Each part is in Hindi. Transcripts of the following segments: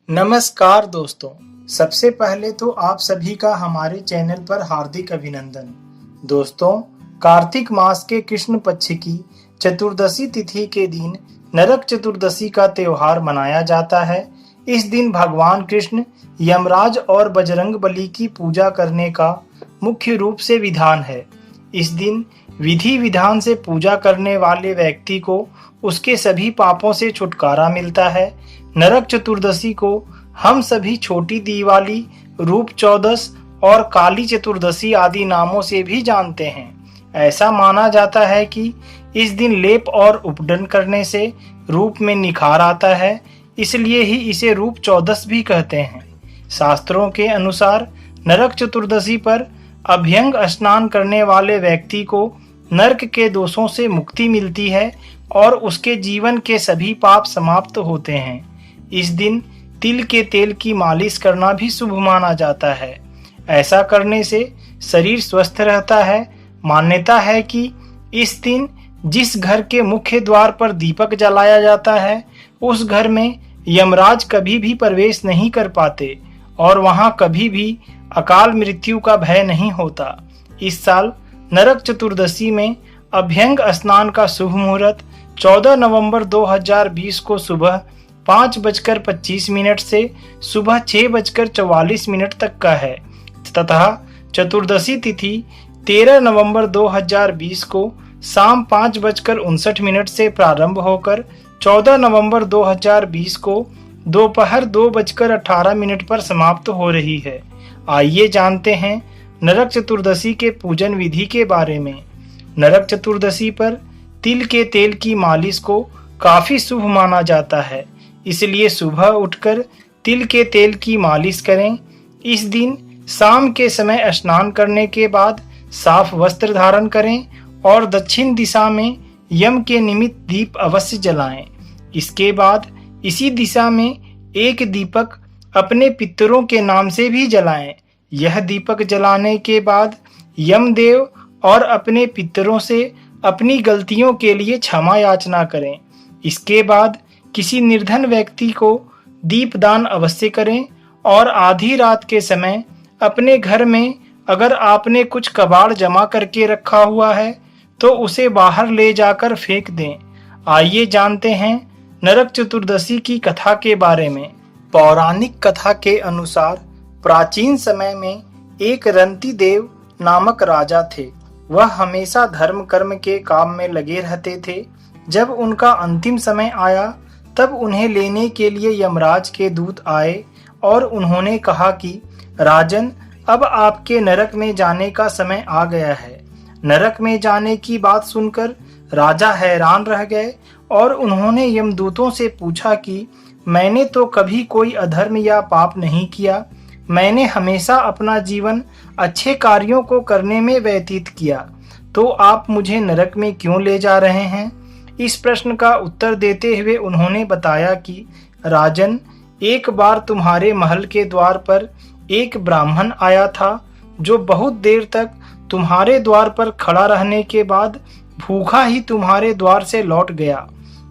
नमस्कार दोस्तों। सबसे पहले तो आप सभी का हमारे चैनल पर हार्दिक अभिनंदन। दोस्तों, कार्तिक मास के कृष्ण पक्ष की चतुर्दशी तिथि के दिन नरक चतुर्दशी का त्योहार मनाया जाता है। इस दिन भगवान कृष्ण यमराज और बजरंग बली की पूजा करने का मुख्य रूप से विधान है। इस दिन विधि विधान से पूजा करने वाले व्यक्ति को उसके सभी पापों से छुटकारा मिलता है। नरक चतुर्दशी को हम सभी छोटी दिवाली, रूप चौदस और काली चतुर्दशी आदि नामों से भी जानते हैं। ऐसा माना जाता है कि इस दिन लेप और उपडन करने से रूप में निखार आता है, इसलिए ही इसे रूप चौदस भी कहते हैं। शास्त्रों के अनुसार नरक चतुर्दशी पर अभ्यंग स्नान करने वाले व्यक्ति को नरक के दोषों से मुक्ति मिलती है और उसके जीवन के सभी पाप समाप्त होते हैं। इस दिन तिल के तेल की मालिश करना भी शुभ माना जाता है। ऐसा करने से शरीर स्वस्थ रहता है। मान्यता है कि इस दिन जिस घर के मुख्य द्वार पर दीपक जलाया जाता है, उस घर में यमराज कभी भी प्रवेश नहीं कर पाते और वहां कभी भी अकाल मृत्यु का भय नहीं होता। इस साल नरक चतुर्दशी में अभ्यंग स्नान का शुभ मुहूर्त 14 नवंबर 2020 को सुबह 5:25 से सुबह 6:44 तक का है तथा चतुर्दशी तिथि 13 नवंबर 2020 को शाम 5:59 से प्रारंभ होकर 14 नवंबर 2020 को दोपहर 2:18 पर समाप्त हो रही है। आइए जानते हैं नरक चतुर्दशी के पूजन विधि के बारे में। नरक चतुर्दशी पर तिल के तेल की मालिश को काफी शुभ माना जाता है, इसलिए सुबह उठकर तिल के तेल की मालिश करें। इस दिन शाम के समय स्नान करने के बाद साफ वस्त्र धारण करें और दक्षिण दिशा में यम के निमित्त दीप अवश्य जलाएं। इसके बाद इसी दिशा में एक दीपक अपने पितरों के नाम से भी जलाएं। यह दीपक जलाने के बाद यमदेव और अपने पितरों से अपनी गलतियों के लिए क्षमा याचना करें। इसके बाद किसी निर्धन व्यक्ति को दीपदान अवश्य करें और आधी रात के समय अपने घर में अगर आपने कुछ कबाड़ जमा करके रखा हुआ है तो उसे बाहर ले जाकर फेंक दें। आइए जानते हैं नरक चतुर्दशी की कथा के बारे में। पौराणिक कथा के अनुसार प्राचीन समय में एक रंती देव नामक राजा थे। वह हमेशा धर्म कर्म के काम में लगे रहते थे। जब उनका अंतिम समय आया तब उन्हें लेने के लिए यमराज के दूत आए और उन्होंने कहा कि राजन, अब आपके नरक में जाने का समय आ गया है। नरक में जाने की बात सुनकर राजा हैरान रह गए और उन्होंने यमदूतों से पूछा कि मैंने तो कभी कोई अधर्म या पाप नहीं किया। मैंने हमेशा अपना जीवन अच्छे कार्यों को करने में व्यतीत किया, तो आप मुझे नरक में क्यों ले जा रहे हैं? इस प्रश्न का उत्तर देते हुए उन्होंने बताया कि राजन, एक बार तुम्हारे महल के द्वार पर एक ब्राह्मण आया था जो बहुत देर तक तुम्हारे द्वार पर खड़ा रहने के बाद भूखा ही तुम्हारे द्वार से लौट गया।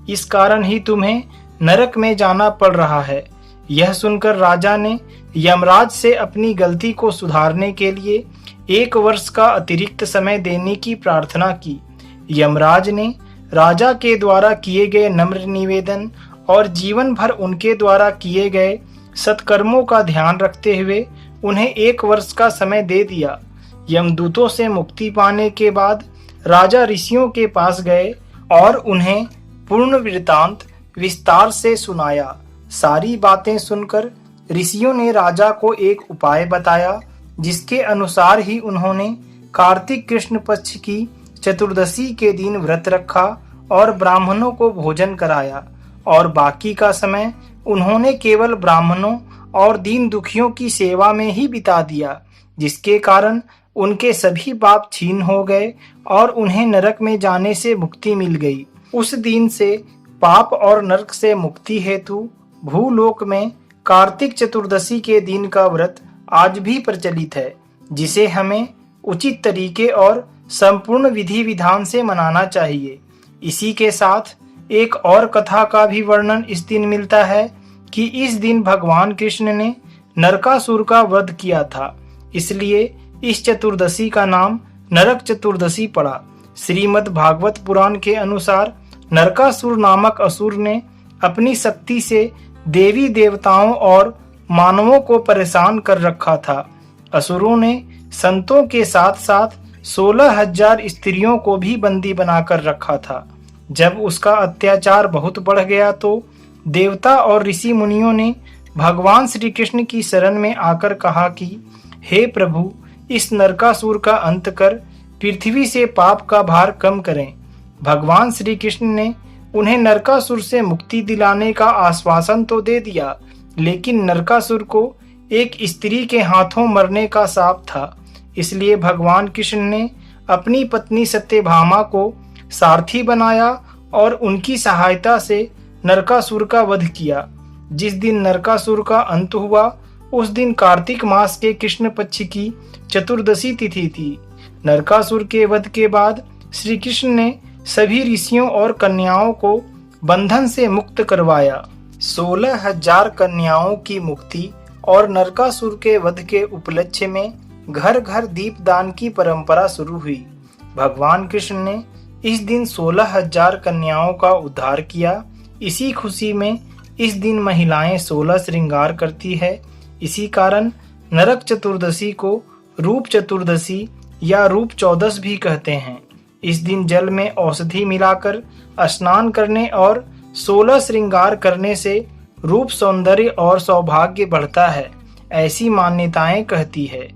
इस कारण ही तुम्हें नरक में जाना पड़ रहा है। यह सुनकर राजा ने यमराज से अपनी गलती को सुधारने के लिए 1 वर्ष का अतिरिक्त समय देने की प्रार्थना की। यमराज ने राजा के द्वारा किए गए नम्र निवेदन और जीवन भर उनके द्वारा किए गए सत्कर्मों का ध्यान रखते हुए उन्हें 1 वर्ष का समय दे दिया। यमदूतों से मुक्ति पाने के बाद राजा ऋषियों के पास गए और उन्हें पूर्ण वृत्तांत विस्तार से सुनाया। सारी बातें सुनकर ऋषियों ने राजा को एक उपाय बताया, जिसके अनुसार ही उन्होंने कार्तिक कृष्ण पक्ष की चतुर्दशी के दिन व्रत रखा और ब्राह्मणों को भोजन कराया और बाकी का समय उन्होंने केवल ब्राह्मणों और दीन दुखियों की सेवा में ही बिता दिया, जिसके कारण उनके सभी पाप छीन हो गए और उन्हें नरक में जाने से मुक्ति मिल गई। उस दिन से पाप और नरक से मुक्ति हेतु भूलोक में कार्तिक चतुर्दशी के दिन का व्रत आज भी प्रचलित है, जिसे हमें उचित तरीके और संपूर्ण विधि विधान से मनाना चाहिए। इसी के साथ एक और कथा का भी वर्णन इस दिन मिलता है कि इस दिन भगवान कृष्ण ने नरकासुर का वध किया था, इसलिए इस चतुर्दशी का नाम नरक चतुर्दशी पड़ा। श्रीमद् भागवत पुराण के अनुसार नरकासुर नामक असुर ने अपनी शक्ति से देवी देवताओं और मानवों को परेशान कर रखा था। असुरों ने संतों के साथ साथ 16,000 स्त्रियों को भी बंदी बनाकर रखा था। जब उसका अत्याचार बहुत बढ़ गया तो देवता और ऋषि मुनियों ने भगवान श्री कृष्ण की शरण में आकर कहा कि हे प्रभु, इस नरकासुर का अंत कर पृथ्वी से पाप का भार कम करें। भगवान श्री कृष्ण ने उन्हें नरकासुर से मुक्ति दिलाने का आश्वासन तो दे दिया, लेकिन नरकासुर को एक स्त्री के हाथों मरने का शाप था। इसलिए भगवान कृष्ण ने अपनी पत्नी सत्यभामा को सारथी बनाया और उनकी सहायता से नरकासुर का वध किया। जिस दिन नरकासुर का अंत हुआ उस दिन कार्तिक मास के कृष्ण पक्ष की चतुर्दशी तिथि थी। नरकासुर के वध के बाद श्री कृष्ण ने सभी ऋषियों और कन्याओं को बंधन से मुक्त करवाया। 16,000 कन्याओं की मुक्ति और नरकासुर के वध के उपलक्ष्य में घर घर दीपदान की परंपरा शुरू हुई। भगवान कृष्ण ने इस दिन 16,000 कन्याओं का उद्धार किया। इसी खुशी में इस दिन महिलाएं 16 श्रृंगार करती है। इसी कारण नरक चतुर्दशी को रूप चतुर्दशी या रूप चौदस भी कहते हैं। इस दिन जल में औषधि मिलाकर स्नान करने और 16 श्रृंगार करने से रूप, सौंदर्य और सौभाग्य बढ़ता है, ऐसी मान्यताएं कहती है।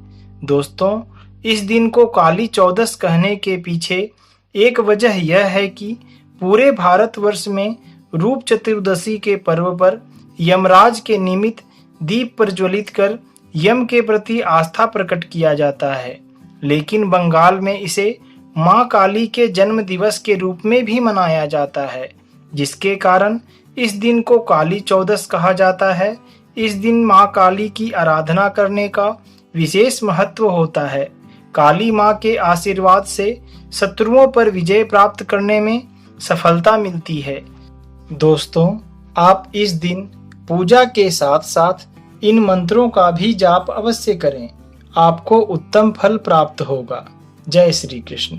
दोस्तों, इस दिन को काली चौदस कहने के पीछे एक वजह यह है कि पूरे भारतवर्ष में रूप चतुर्दशी के पर्व पर यमराज के निमित्त दीप प्रज्वलित कर यम के प्रति आस्था प्रकट किया जाता है। लेकिन बंगाल में इसे मां काली के जन्म दिवस के रूप में भी मनाया जाता है, जिसके कारण इस दिन को काली चौदस कहा जाता है। इस दिन मां काली की आराधना करने का विशेष महत्व होता है। काली मां के आशीर्वाद से शत्रुओं पर विजय प्राप्त करने में सफलता मिलती है। दोस्तों, आप इस दिन पूजा के साथ साथ इन मंत्रों का भी जाप अवश्य करें, आपको उत्तम फल प्राप्त होगा। जय श्री कृष्ण।